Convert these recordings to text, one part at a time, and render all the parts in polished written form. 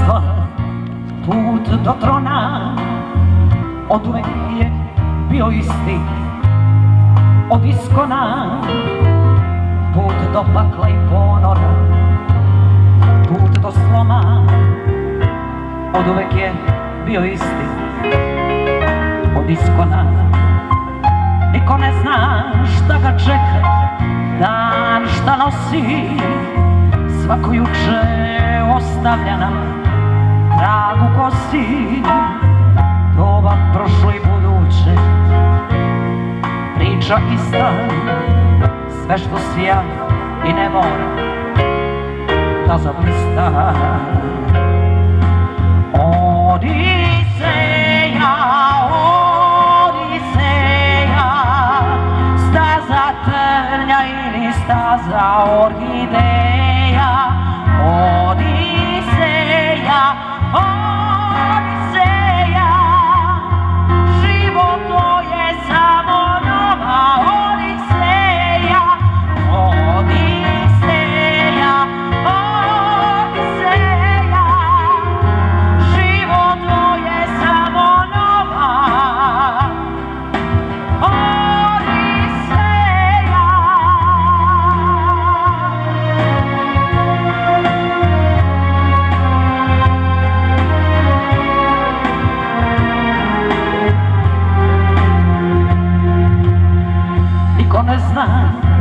stvar, put do trona oduvek je bio isti, od iskona. Put do pakla i ponora, put do sloma, oduvek je bio isti, od iskona. Niko ne zna šta ga čeka, dan šta nosi, svako juče ostavlja nam trag u kosi. Doba prošlo i buduće, priča ista, sve što sija i ne mora da zablista. Odiseja, Odiseja, staza trnja ili staza orhideja. Odiseja, Odiseja, život to je samo nova Odiseja. Odiseja, Odiseja, život to je samo nova Odiseja. Niko ne zna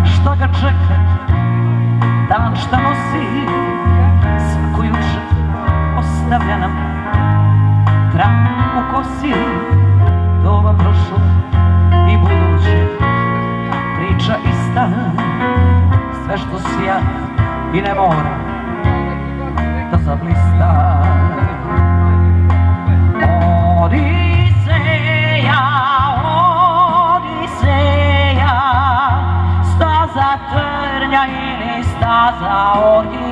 šta ga čeka, dan šta nosi, svako juče ostavlja nam trag u kosi. Doba prošlo i buduće, priča ista, sve što sija i ne mora da zablista. Odiseja, Odiseja, staza trnja ili staza orhideja.